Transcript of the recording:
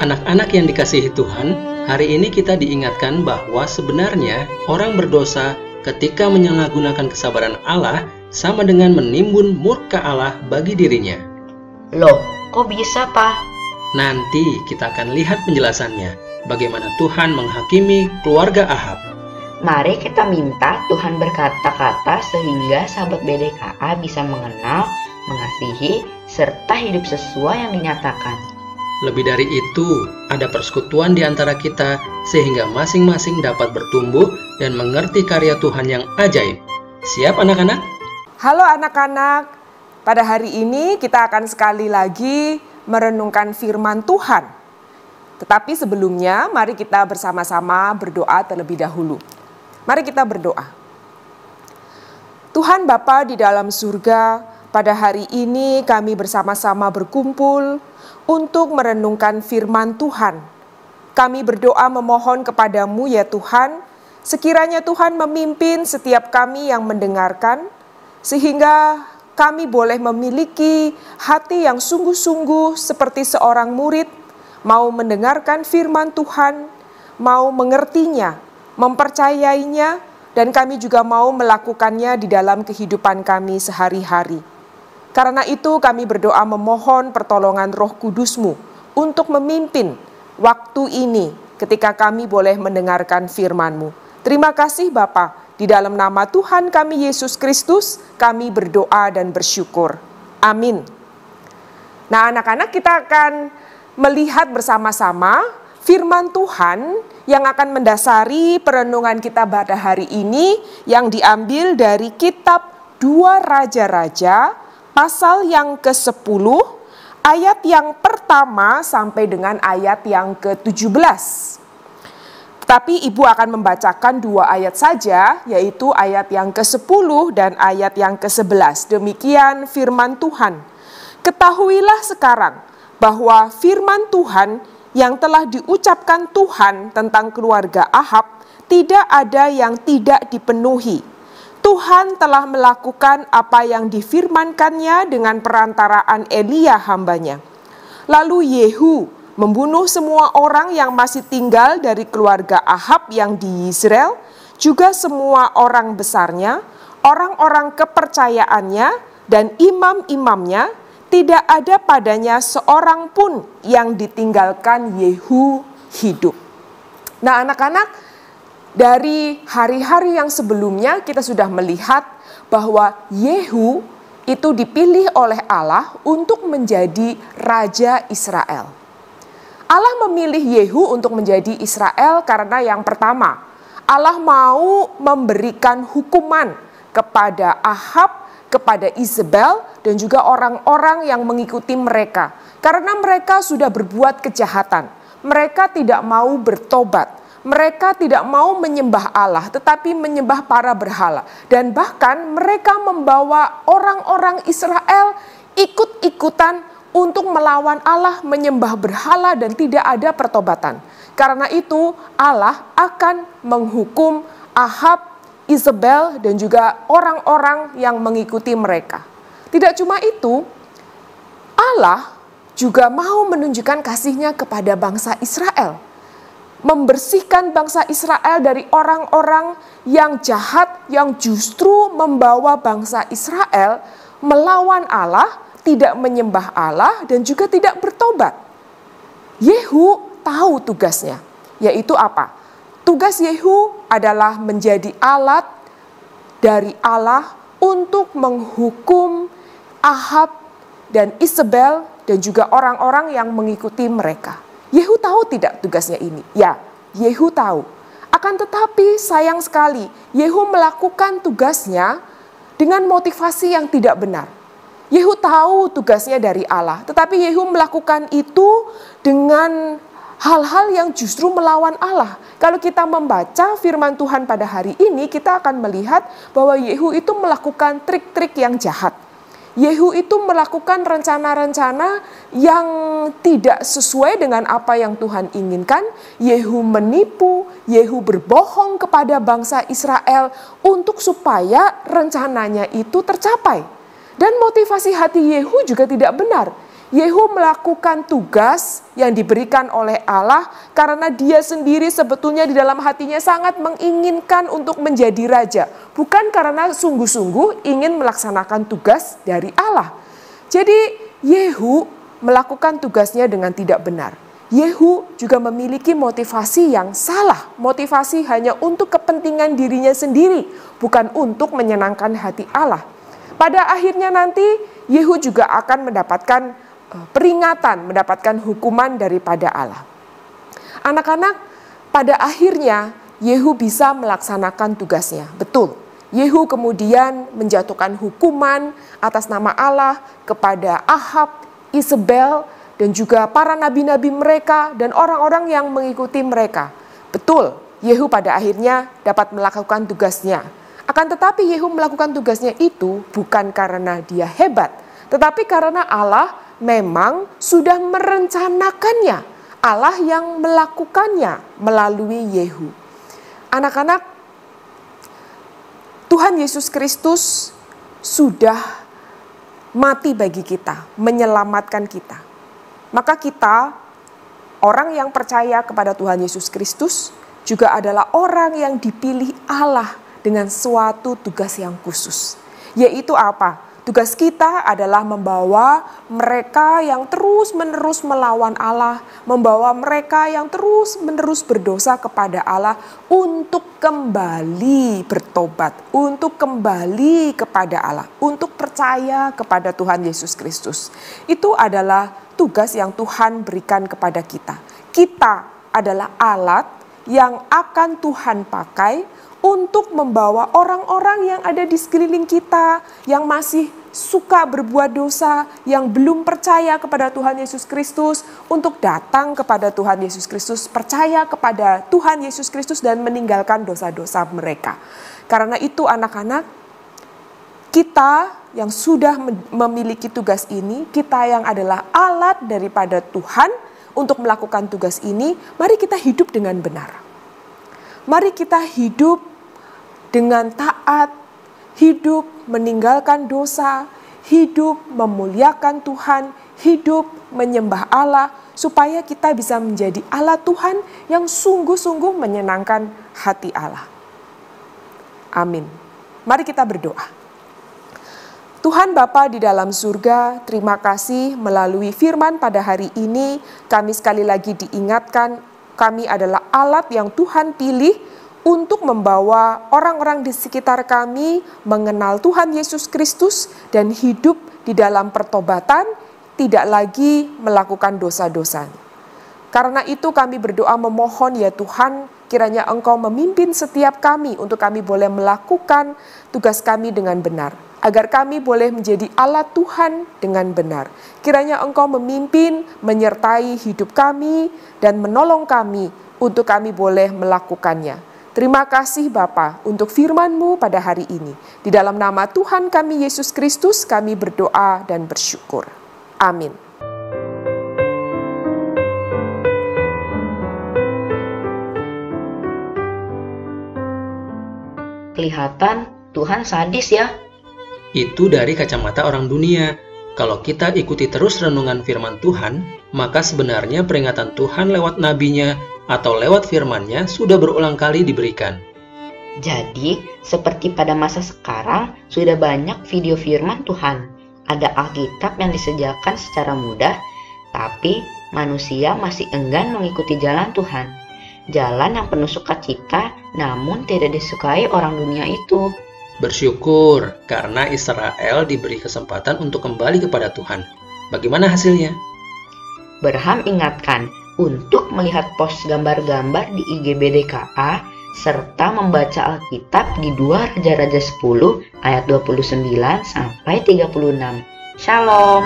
Anak-anak yang dikasihi Tuhan, hari ini kita diingatkan bahwa sebenarnya orang berdosa ketika menyalahgunakan kesabaran Allah sama dengan menimbun murka Allah bagi dirinya. Loh, kok bisa, Pak? Nanti kita akan lihat penjelasannya, bagaimana Tuhan menghakimi keluarga Ahab. Mari kita minta Tuhan berkata-kata sehingga sahabat BDKA bisa mengenal, mengasihi, serta hidup sesuai yang dinyatakan. Lebih dari itu, ada persekutuan di antara kita sehingga masing-masing dapat bertumbuh dan mengerti karya Tuhan yang ajaib. Siap anak-anak? Halo anak-anak, pada hari ini kita akan sekali lagi merenungkan firman Tuhan. Tetapi sebelumnya, mari kita bersama-sama berdoa terlebih dahulu. Mari kita berdoa. Tuhan Bapa di dalam surga, pada hari ini kami bersama-sama berkumpul untuk merenungkan firman Tuhan. Kami berdoa memohon kepadamu ya Tuhan, sekiranya Tuhan memimpin setiap kami yang mendengarkan, sehingga kami boleh memiliki hati yang sungguh-sungguh seperti seorang murid, mau mendengarkan firman Tuhan, mau mengertinya, mempercayainya, dan kami juga mau melakukannya di dalam kehidupan kami sehari-hari. Karena itu kami berdoa memohon pertolongan Roh Kudus-Mu untuk memimpin waktu ini ketika kami boleh mendengarkan firman-Mu. Terima kasih Bapa, di dalam nama Tuhan kami Yesus Kristus kami berdoa dan bersyukur. Amin. Nah anak-anak, kita akan melihat bersama-sama firman Tuhan yang akan mendasari perenungan kita pada hari ini yang diambil dari kitab 2 Raja-Raja pasal yang ke-10, ayat yang pertama sampai dengan ayat yang ke-17. Tapi Ibu akan membacakan 2 ayat saja, yaitu ayat yang ke-10 dan ayat yang ke-11. Demikian firman Tuhan. Ketahuilah sekarang bahwa firman Tuhan yang telah diucapkan Tuhan tentang keluarga Ahab tidak ada yang tidak dipenuhi. Tuhan telah melakukan apa yang difirmankannya dengan perantaraan Elia hambanya. Lalu Yehu membunuh semua orang yang masih tinggal dari keluarga Ahab yang di Yizreel, juga semua orang besarnya, orang-orang kepercayaannya, dan imam-imamnya. Tidak ada padanya seorang pun yang ditinggalkan Yehu hidup. Nah anak-anak, dari hari-hari yang sebelumnya kita sudah melihat bahwa Yehu itu dipilih oleh Allah untuk menjadi Raja Israel. Allah memilih Yehu untuk menjadi Israel karena yang pertama, Allah mau memberikan hukuman kepada Ahab, kepada Isabel, dan juga orang-orang yang mengikuti mereka. Karena mereka sudah berbuat kejahatan. Mereka tidak mau bertobat. Mereka tidak mau menyembah Allah, tetapi menyembah para berhala. Dan bahkan mereka membawa orang-orang Israel ikut-ikutan untuk melawan Allah, menyembah berhala, dan tidak ada pertobatan. Karena itu Allah akan menghukum Ahab, Isabel, dan juga orang-orang yang mengikuti mereka. Tidak cuma itu, Allah juga mau menunjukkan kasih-Nya kepada bangsa Israel. Membersihkan bangsa Israel dari orang-orang yang jahat yang justru membawa bangsa Israel melawan Allah, tidak menyembah Allah, dan juga tidak bertobat. Yehu tahu tugasnya, yaitu apa? Tugas Yehu adalah menjadi alat dari Allah untuk menghukum Ahab dan Isabel dan juga orang-orang yang mengikuti mereka. Yehu tahu tidak tugasnya ini? Ya, Yehu tahu. Akan tetapi sayang sekali, Yehu melakukan tugasnya dengan motivasi yang tidak benar. Yehu tahu tugasnya dari Allah, tetapi Yehu melakukan itu dengan hal-hal yang justru melawan Allah. Kalau kita membaca firman Tuhan pada hari ini, kita akan melihat bahwa Yehu itu melakukan trik-trik yang jahat. Yehu itu melakukan rencana-rencana yang tidak sesuai dengan apa yang Tuhan inginkan. Yehu menipu, Yehu berbohong kepada bangsa Israel untuk supaya rencananya itu tercapai. Dan motivasi hati Yehu juga tidak benar. Yehu melakukan tugas yang diberikan oleh Allah karena dia sendiri sebetulnya di dalam hatinya sangat menginginkan untuk menjadi raja. Bukan karena sungguh-sungguh ingin melaksanakan tugas dari Allah. Jadi Yehu melakukan tugasnya dengan tidak benar. Yehu juga memiliki motivasi yang salah. Motivasi hanya untuk kepentingan dirinya sendiri, bukan untuk menyenangkan hati Allah. Pada akhirnya nanti Yehu juga akan mendapatkan peringatan, mendapatkan hukuman daripada Allah. Anak-anak, pada akhirnya Yehu bisa melaksanakan tugasnya. Betul, Yehu kemudian menjatuhkan hukuman atas nama Allah kepada Ahab, Isabel, dan juga para nabi-nabi mereka dan orang-orang yang mengikuti mereka. Betul, Yehu pada akhirnya dapat melakukan tugasnya. Akan tetapi Yehu melakukan tugasnya itu bukan karena dia hebat, tetapi karena Allah memang sudah merencanakannya. Allah yang melakukannya melalui Yehu. Anak-anak, Tuhan Yesus Kristus sudah mati bagi kita, menyelamatkan kita. Maka kita, orang yang percaya kepada Tuhan Yesus Kristus, juga adalah orang yang dipilih Allah dengan suatu tugas yang khusus. Yaitu apa? Tugas kita adalah membawa mereka yang terus-menerus melawan Allah, membawa mereka yang terus-menerus berdosa kepada Allah untuk kembali bertobat, untuk kembali kepada Allah, untuk percaya kepada Tuhan Yesus Kristus. Itu adalah tugas yang Tuhan berikan kepada kita. Kita adalah alat yang akan Tuhan pakai untuk membawa orang-orang yang ada di sekeliling kita, yang masih suka berbuat dosa, yang belum percaya kepada Tuhan Yesus Kristus, untuk datang kepada Tuhan Yesus Kristus, percaya kepada Tuhan Yesus Kristus dan meninggalkan dosa-dosa mereka. Karena itu anak-anak, kita yang sudah memiliki tugas ini, kita yang adalah alat daripada Tuhan untuk melakukan tugas ini, mari kita hidup dengan benar. Mari kita hidup dengan taat, hidup meninggalkan dosa, hidup memuliakan Tuhan, hidup menyembah Allah, supaya kita bisa menjadi alat Tuhan yang sungguh-sungguh menyenangkan hati Allah. Amin. Mari kita berdoa. Tuhan Bapa di dalam surga, terima kasih melalui firman pada hari ini, kami sekali lagi diingatkan, kami adalah alat yang Tuhan pilih untuk membawa orang-orang di sekitar kami mengenal Tuhan Yesus Kristus dan hidup di dalam pertobatan, tidak lagi melakukan dosa-dosa. Karena itu kami berdoa memohon ya Tuhan, kiranya Engkau memimpin setiap kami untuk kami boleh melakukan tugas kami dengan benar. Agar kami boleh menjadi alat Tuhan dengan benar. Kiranya Engkau memimpin, menyertai hidup kami, dan menolong kami untuk kami boleh melakukannya. Terima kasih Bapa untuk firman-Mu pada hari ini. Di dalam nama Tuhan kami Yesus Kristus kami berdoa dan bersyukur. Amin. Kelihatan Tuhan sadis ya. Itu dari kacamata orang dunia. Kalau kita ikuti terus renungan firman Tuhan, maka sebenarnya peringatan Tuhan lewat nabinya atau lewat firman-Nya sudah berulang kali diberikan. Jadi, seperti pada masa sekarang, sudah banyak video firman Tuhan. Ada Alkitab yang disediakan secara mudah, tapi manusia masih enggan mengikuti jalan Tuhan. Jalan yang penuh sukacita, namun tidak disukai orang dunia itu. Bersyukur karena Israel diberi kesempatan untuk kembali kepada Tuhan. Bagaimana hasilnya? Berham ingatkan untuk melihat post gambar-gambar di IG BDKA serta membaca Alkitab di 2 Raja-Raja 10 ayat 29 sampai 36. Shalom.